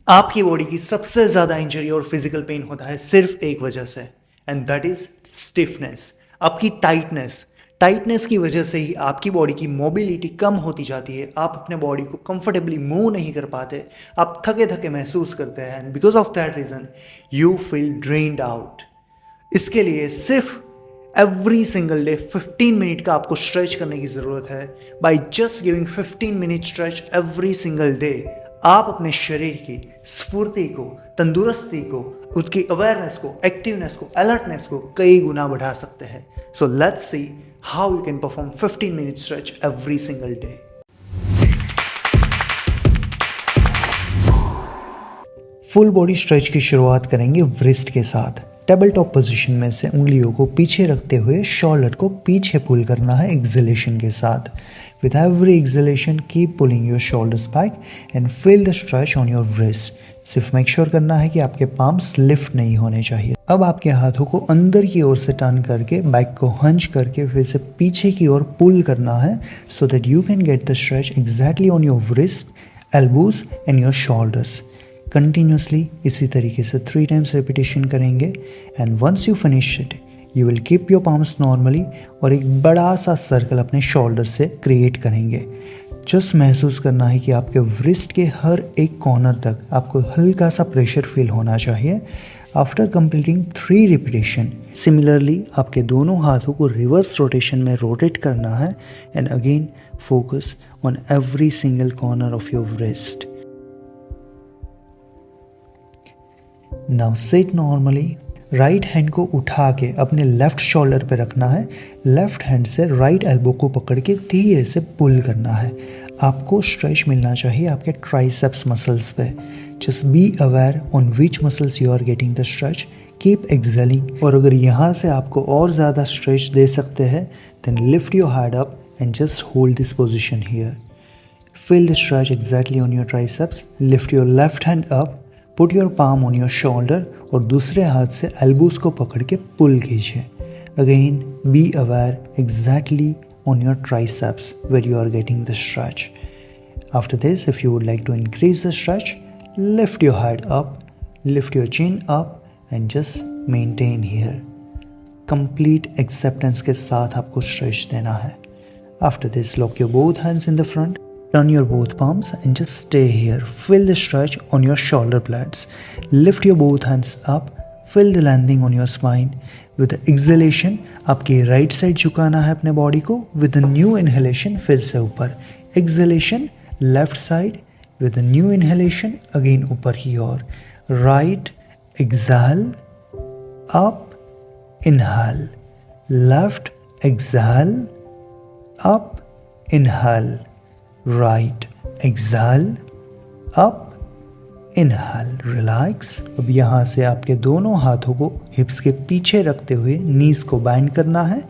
आपकी बॉडी की सबसे ज़्यादा इंजरी और फिजिकल पेन होता है सिर्फ एक वजह से, एंड दैट इज स्टिफनेस। आपकी टाइटनेस की वजह से ही आपकी बॉडी की मोबिलिटी कम होती जाती है। आप अपने बॉडी को कंफर्टेबली मूव नहीं कर पाते, आप थके थके महसूस करते हैं, and because of that reason you feel drained out. इसके लिए सिर्फ एवरी सिंगल डे 15 मिनट का आपको स्ट्रेच करने की ज़रूरत है। By just giving 15 minute stretch every single day, आप अपने शरीर की स्फूर्ति को, तंदुरुस्ती को, उसकी अवेयरनेस को, एक्टिवनेस को, अलर्टनेस को कई गुना बढ़ा सकते हैं। So let's see how you can perform 15 minute stretch every single day. Full body stretch की शुरुआत करेंगे व्रिस्ट के साथ। टेबल टॉप पोजीशन में से उंगलियों को पीछे रखते हुए शोल्डर को पीछे पुल करना है एक्सहेलेशन के साथ। With every exhalation keep pulling your shoulders back and feel the stretch on your wrist. सिर्फ मेक श्योर करना है कि आपके पाम्स लिफ्ट नहीं होने चाहिए। अब आपके हाथों को अंदर की ओर से टर्न करके बैक को हंच करके फिर से पीछे की ओर पुल करना है, so that you can get the stretch exactly on your wrist, elbows and your shoulders. Continuously इसी तरीके से 3 टाइम्स रिपीटेशन करेंगे, and once you finish it you will keep your palms normally और एक बड़ा सा सर्कल अपने शोल्डर से क्रिएट करेंगे। जस्ट महसूस करना है कि आपके व्रिस्ट के हर एक कॉर्नर तक आपको हल्का सा प्रेशर फील होना चाहिए। आफ्टर कंप्लीटिंग 3 रिपीटेशन, सिमिलरली आपके दोनों हाथों को रिवर्स रोटेशन में रोटेट करना है, and again focus on every single corner of your wrist. Now sit normally. Right hand को उठा के अपने लेफ्ट शोल्डर पे रखना है। लेफ्ट हैंड से राइट एल्बो को पकड़ के धीरे से पुल करना है। आपको स्ट्रेच मिलना चाहिए आपके ट्राइसेप्स मसल्स पे। Just be aware on which muscles you are getting the stretch. Keep exhaling, और अगर यहाँ से आपको और ज़्यादा स्ट्रेच दे सकते हैं then lift your head up and just hold this position here. Feel the stretch exactly on your triceps. Lift your left hand up, put your palm on your shoulder और दूसरे हाथ से एल्बोज को पकड़ के पुल कीजिए। Again be aware exactly on your triceps where you are getting the stretch. After this if you would like to increase the stretch, lift your head up, lift your chin up and just maintain here. Complete acceptance के साथ आपको stretch देना है। After this lock your both hands in the front, turn your both palms and just stay here. Feel the stretch on your shoulder blades. Lift your both hands up. Feel the landing on your spine. With the exhalation, आपके right side झुकाना है अपने body को. With the new inhalation, फिर से ऊपर. Exhalation, left side. With the new inhalation, again ऊपर की ओर. Right, exhale, up, inhale. Left, exhale, up, inhale. Right, exhale, up, inhale, relax. अब यहाँ से आपके दोनों हाथों को हिप्स के पीछे रखते हुए नीज को बैंड करना है।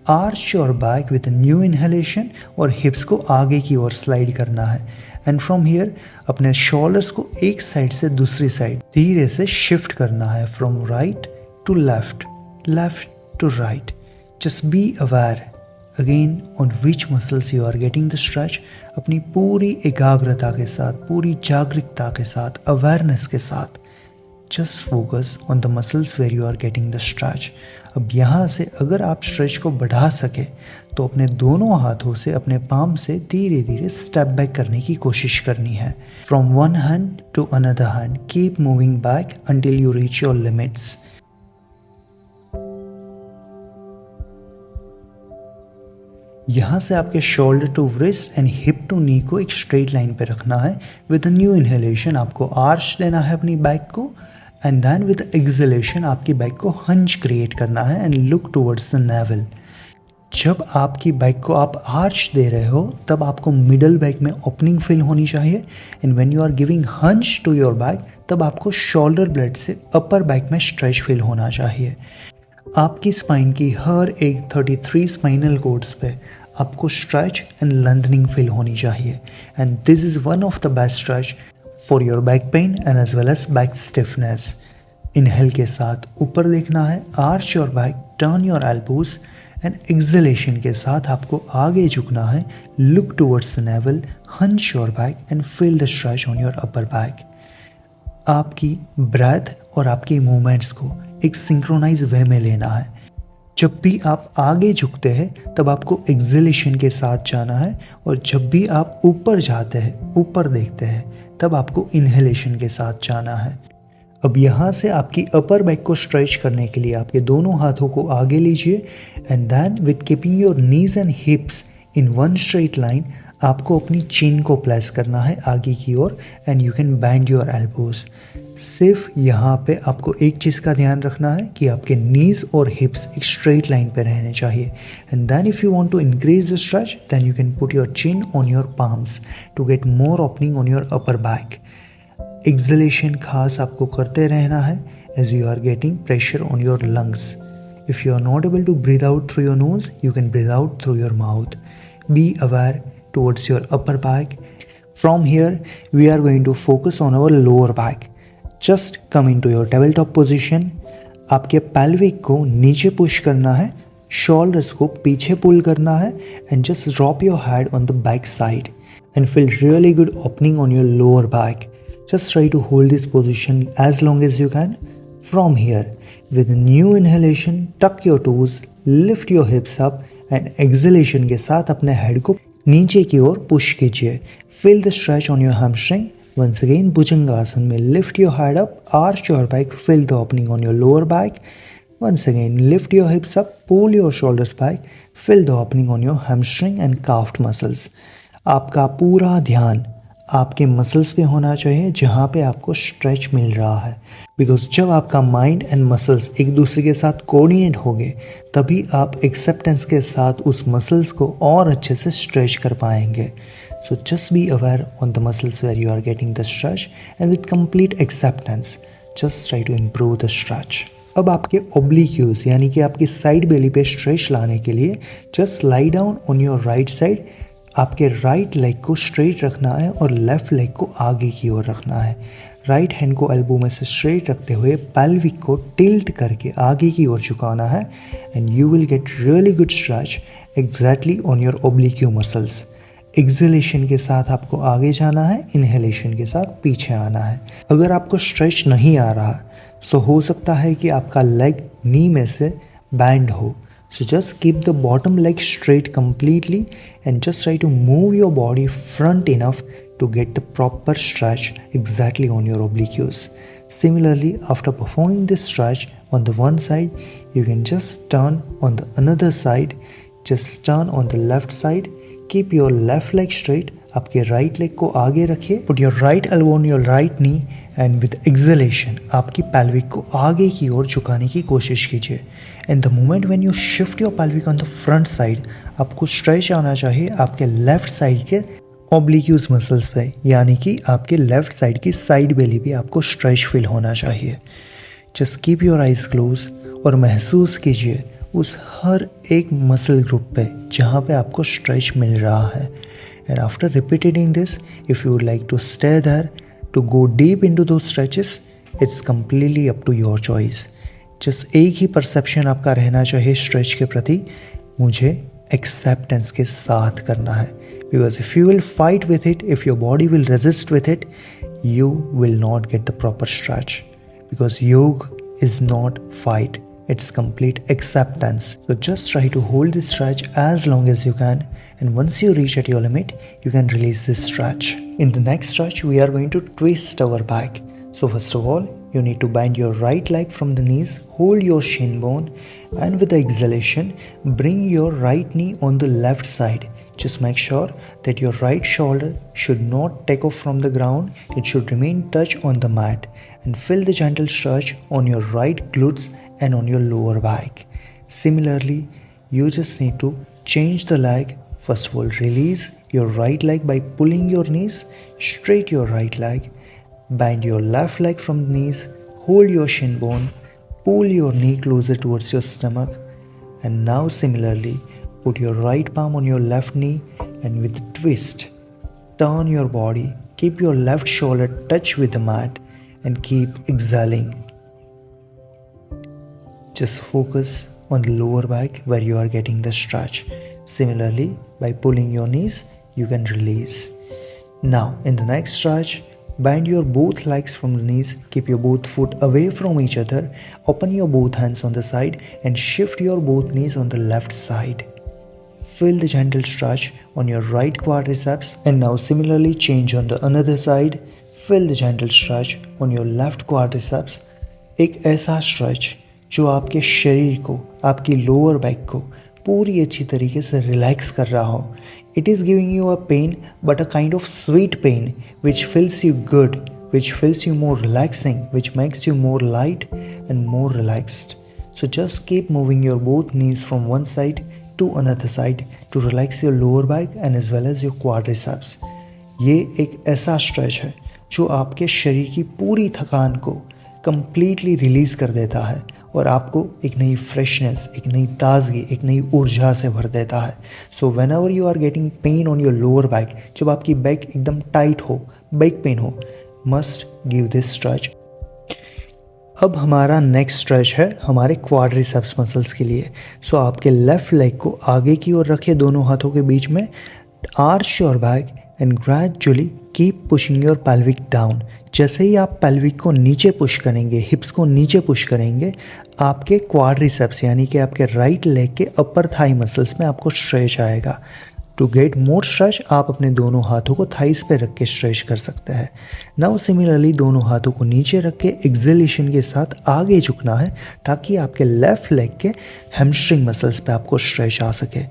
Arch your back with new inhalation और हिप्स को आगे की ओर स्लाइड करना है। एंड फ्रॉम हियर अपने शोल्डर्स को एक साइड से दूसरी साइड धीरे से शिफ्ट करना है, from right to left, left to right. Just be aware again on which muscles you are getting the stretch. अपनी पूरी एकाग्रता के साथ, पूरी जागरूकता के साथ, अवेयरनेस के साथ just focus on the muscles where you are getting the stretch. अब यहाँ से अगर आप स्ट्रेच को बढ़ा सके तो अपने दोनों हाथों से, अपने पाम से धीरे धीरे स्टेप बैक करने की कोशिश करनी है। From one hand to another hand keep moving back until you reach your limits. यहाँ से आपके shoulder to wrist and hip to knee को एक स्ट्रेट लाइन पे रखना है। विद न्यू इनहेलेशन आपको आर्च देना है अपनी बैक को, एंड देन विद एक्सहेलेशन आपकी बैक को हंच क्रिएट करना है and look towards the navel. जब आपकी बैक को आप आर्च दे रहे हो तब आपको मिडल बैक में ओपनिंग फील होनी चाहिए, and when you are giving hunch to your back तब आपको शोल्डर ब्लेड से अपर बैक में स्ट्रेच फील होना चाहिए। आपकी स्पाइन की हर एक 33 स्पाइनल कॉर्ड्स पे आपको स्ट्रेच एंड लेंथनिंग फील होनी चाहिए, and this is one of the best stretch for your back pain and as well as back stiffness. Inhale के साथ ऊपर देखना है, arch your back, turn your elbows, and exhalation के साथ आपको आगे झुकना है, look towards the navel, hunch your back and feel the stretch on your upper back. आपकी ब्रेथ और आपकी मूवमेंट्स को एक सिंक्रोनाइज वे में लेना है। जब भी आप आगे झुकते हैं तब आपको एक्सहेलेशन के साथ जाना है, और जब भी आप ऊपर जाते हैं, ऊपर देखते हैं, तब आपको इनहेलेशन के साथ जाना है। अब यहाँ से आपकी अपर बैक को स्ट्रेच करने के लिए आपके दोनों हाथों को आगे लीजिए, and then with keeping your knees and hips in one straight line आपको अपनी चिन को प्लेस करना है आगे की ओर, and you can bend your elbows. सिर्फ यहाँ पे आपको एक चीज़ का ध्यान रखना है कि आपके नीज और हिप्स एक स्ट्रेट लाइन पे रहने चाहिए। And then if you want to increase the stretch then you can put your chin on your palms to get more opening on your upper back. Exhalation खास आपको करते रहना है as you are getting pressure on your lungs. If you are not able to breathe out through your nose, you can breathe out through your mouth. Be aware towards your upper back. From here, we are going to focus on our lower back. Just come into your tabletop position. आपके pelvic को नीचे push करना है, shoulders को पीछे पुल करना है, and just drop your head on the back side and feel really good opening on your lower back. Just try to hold this position as long as you can. From here, with a new inhalation, tuck your toes, lift your hips up, and exhalation के साथ अपने head को नीचे की ओर push कीजिए। Feel the stretch on your hamstring. Once again Bhujangasana में lift your head up, arch your back, feel the opening on your lower back. Once again lift your hips up, pull your shoulders back, feel the opening on your hamstring and calf muscles. आपका पूरा ध्यान आपके muscles पे होना चाहिए जहाँ पे आपको स्ट्रेच मिल रहा है, बिकॉज जब आपका माइंड एंड मसल्स एक दूसरे के साथ कोऑर्डिनेट होंगे तभी आप एक्सेप्टेंस के साथ उस मसल्स को और अच्छे से स्ट्रेच कर पाएंगे। So just be aware on the muscles where you are getting the stretch, and with complete acceptance just try to improve the stretch. अब आपके ओब्लिक्यूज यानी कि आपकी साइड बेली पे स्ट्रेच लाने के लिए just lie down on your right side. आपके राइट लेग को स्ट्रेट रखना है और लेफ्ट लेग को आगे की ओर रखना है। राइट हैंड को एल्बो में से स्ट्रेट रखते हुए पेल्विक को टिल्ट करके आगे की ओर झुकाना है, and you will get really good stretch exactly on your oblique muscles. Exhalation के साथ आपको आगे जाना है, इनहेलेशन के साथ पीछे आना है। अगर आपको स्ट्रेच नहीं आ रहा सो हो सकता है कि आपका लेग नी में से बैंड हो। So just keep the bottom leg straight completely and just try to move your body front enough to get the proper stretch exactly on your obliques. Similarly, after performing this stretch on the one side, you can just turn on the another side. Just turn on the left side. Keep your left leg straight. आपके right leg को आगे रखिए. Put your right elbow on your right knee and with exhalation आपकी pelvic को आगे की ओर झुकाने की कोशिश कीजिए। And the moment when you shift your pelvic on the front side, आपको stretch आना चाहिए आपके left side के obliques muscles पे, यानी कि आपके left side की side belly भी आपको stretch feel होना चाहिए। Just keep your eyes closed और महसूस कीजिए उस हर एक मसल ग्रुप पे जहाँ पे आपको स्ट्रेच मिल रहा है। And after repeating this, if you would like to stay there, to go deep into those stretches, it's completely up to your choice. Just एक ही perception आपका रहना चाहिए स्ट्रेच के प्रति, मुझे acceptance के साथ करना है। Because if you will fight with it, if your body will resist with it, you will not get the proper stretch. Because yoga is not fight, it's complete acceptance. So just try to hold this stretch as long as you can, and once you reach at your limit, you can release this stretch. In the next stretch, we are going to twist our back. So first of all, you need to bend your right leg from the knees, hold your shin bone, and with the exhalation, bring your right knee on the left side. Just make sure that your right shoulder should not take off from the ground. It should remain touched on the mat, and feel the gentle stretch on your right glutes and on your lower back. Similarly, you just need to change the leg. First of all, release your right leg by pulling your knees, straight your right leg, bend your left leg from the knees, hold your shin bone, pull your knee closer towards your stomach, and now similarly, put your right palm on your left knee and with a twist, turn your body, keep your left shoulder touch with the mat and keep exhaling. Just focus on the lower back where you are getting the stretch. Similarly, by pulling your knees, you can release. Now, in the next stretch, Bend your both legs from the knees, keep your both foot away from each other, open your both hands on the side and shift your both knees on the left side. Feel the gentle stretch on your right quadriceps and now similarly change on the another side. Feel the gentle stretch on your left quadriceps. एक ऐसा stretch जो आपके शरीर को, आपकी lower back को पूरी अच्छी तरीके से रिलैक्स कर रहा हो. It is giving you a pain, but a kind of sweet pain which feels you good, which feels you more relaxing, which makes you more light and more relaxed. So just keep moving your both knees from one side to another side to relax your lower back and as well as your quadriceps. ये एक ऐसा stretch है जो आपके शरीर की पूरी थकान को completely रिलीज़ कर देता है और आपको एक नई फ्रेशनेस, एक नई ताजगी, एक नई ऊर्जा से भर देता है. So whenever you are getting pain on your lower back, जब आपकी बैक एकदम टाइट हो, बैक पेन हो, मस्ट गिव दिस स्ट्रेच. अब हमारा नेक्स्ट स्ट्रेच है हमारे क्वाड्रिसेप्स मसल्स के लिए. सो आपके लेफ्ट लेग को आगे की ओर रखिए दोनों हाथों के बीच में. Arch your back and gradually keep pushing your pelvic down. जैसे ही आप पेल्विक को नीचे पुश करेंगे, हिप्स को नीचे पुश करेंगे, आपके क्वाड्रिसेप्स यानी कि आपके राइट लेग के अपर थाई मसल्स में आपको स्ट्रेच आएगा. टू गेट मोर स्ट्रेच आप अपने दोनों हाथों को थाइस पे रख के स्ट्रेच कर सकते हैं. नाउ सिमिलरली दोनों हाथों को नीचे रख के एक्सेलेशन के साथ आगे झुकना है ताकि आपके लेफ्ट लेग के हैमस्ट्रिंग मसल्स पे आपको स्ट्रेच आ सके.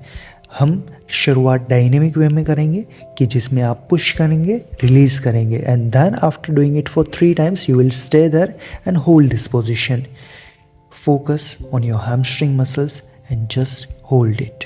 हम शुरुआत डायनेमिक वे में करेंगे कि जिसमें आप पुश करेंगे, रिलीज करेंगे and then after doing it for 3 times you will stay there and hold this position. Focus on your hamstring muscles and just hold it.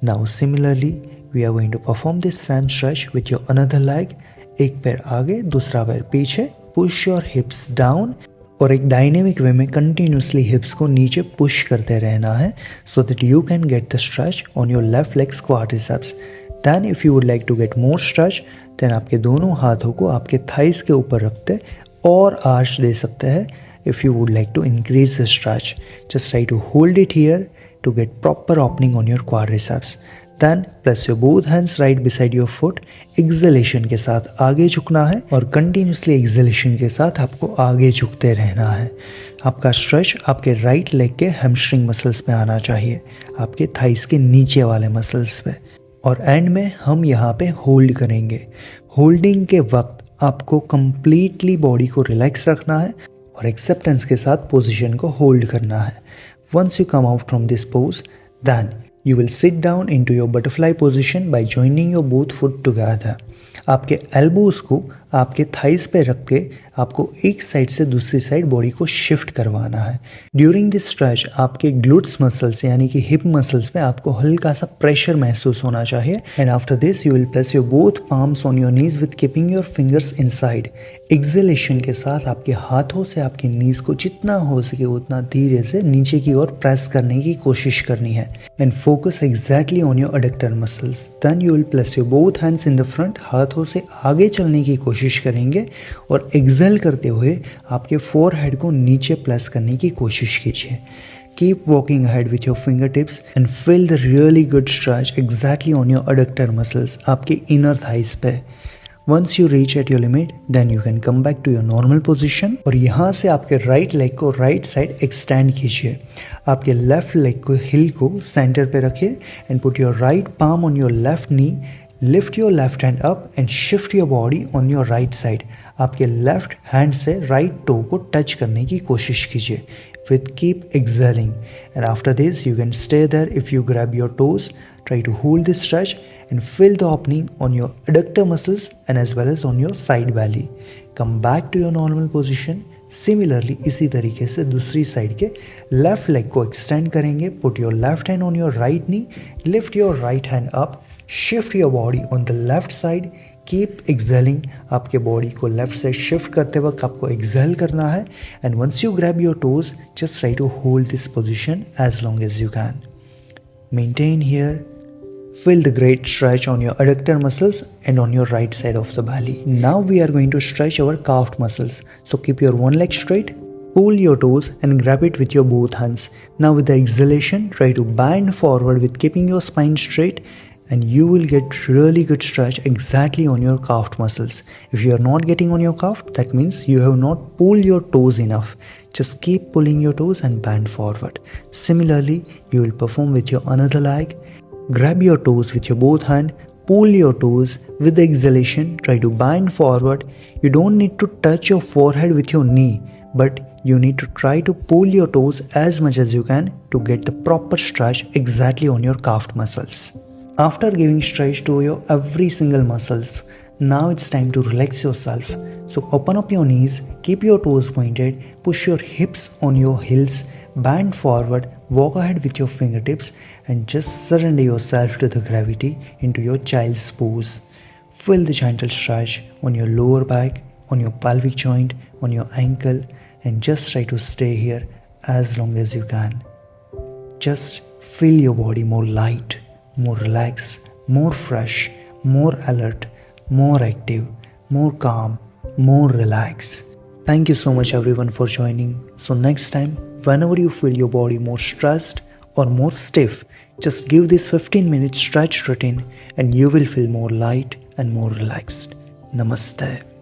Now similarly we are going to perform this same stretch with your another leg. एक पैर आगे, दूसरा पैर पीछे. Push your hips down और एक dynamic वे में continuously हिप्स को नीचे पुश करते रहना है so that you can get the stretch on your left legs quadriceps. Then if you would like to get more stretch then आपके दोनों हाथों को आपके थाइस के ऊपर रखते और आर्च दे सकते हैं. If you would like to increase the stretch just try to hold it here to get proper opening on your quadriceps. Then place your both hands right beside your foot. Exhalation के साथ आगे झुकना है और continuously acceleration के साथ आपको आगे झुकते रहना है. आपका स्ट्रेच आपके राइट लेग के हैमस्ट्रिंग मसल्स पे आना चाहिए, आपके थाइस के नीचे वाले मसल्स पे. और एंड में हम यहाँ पे होल्ड करेंगे. होल्डिंग के वक्त आपको कंप्लीटली बॉडी को रिलैक्स रखना है और एक्सेप्टेंस के साथ पोजीशन को होल्ड करना है. Once you come out from this pose then you will sit down into your butterfly position by joining your both foot together. आपके एल्बोज को आपके थाइस पे रख के आपको एक साइड से दूसरी साइड बॉडी को शिफ्ट करवाना है. ड्यूरिंग दिस स्ट्रेच आपके ग्लूट्स मसल्स यानी कि हिप मसल्स में आपको हल्का सा प्रेशर महसूस होना चाहिए. And after this you will place your both palms on your knees with keeping your fingers inside. Acceleration के साथ आपके हाथों से आपकी नीज को जितना हो सके उतना धीरे से नीचे की ओर प्रेस करने की कोशिश करनी है. And focus exactly on your adductor muscles. Then you will place your both hands in the front. हाथों से आगे चलने की कोशिश करेंगे और एक्सेल करते हुए आपके फोरहेड को नीचे प्लेस करने की कोशिश कीजिए. Keep walking ahead with your fingertips and feel the really good stretch exactly on your adductor muscles, आपके inner thighs पे. Once you reach at your limit, then you can come back to your normal position और यहाँ से आपके right leg को right side extend कीजिए. आपके left leg को heel को center पे रखिए and put your right palm on your left knee. Lift your left hand up and shift your body on your right side. आपके left hand से right toe को touch करने की कोशिश कीजिए. With keep exhaling and after this you can stay there. If you grab your toes, try to hold this stretch and feel the opening on your adductor muscles and as well as on your side belly. Come back to your normal position. Similarly इसी तरीके से दूसरी side के left leg को extend करेंगे. Put your left hand on your right knee. Lift your right hand up. Shift your body on the left side. Keep exhaling. आपके body को left से शिफ्ट करते वक्त आपको एक्सेल करना है. And once you grab your toes, just try to hold this position as long as you can. Maintain here. Feel the great stretch on your adductor muscles and on your right side of the belly. Now we are going to stretch our calf muscles. So keep your one leg straight. Pull your toes and grab it with your both hands. Now with the exhalation, try to bend forward with keeping your spine straight. and you will get really good stretch exactly on your calf muscles. If you are not getting on your calf, that means you have not pulled your toes enough. Just keep pulling your toes and bend forward. Similarly, you will perform with your another leg. Grab your toes with your both hand, pull your toes with the exhalation, try to bend forward. You don't need to touch your forehead with your knee, but you need to try to pull your toes as much as you can to get the proper stretch exactly on your calf muscles. After giving stretch to your every single muscles, now it's time to relax yourself. So open up your knees, keep your toes pointed, push your hips on your heels, bend forward, walk ahead with your fingertips and just surrender yourself to the gravity into your child's pose. Feel the gentle stretch on your lower back, on your pelvic joint, on your ankle, and just try to stay here as long as you can. Just feel your body more light, more relaxed, more fresh, more alert, more active, more calm, more relaxed. Thank you so much everyone for joining. So next time, whenever you feel your body more stressed or more stiff, just give this 15-minute stretch routine and you will feel more light and more relaxed. Namaste.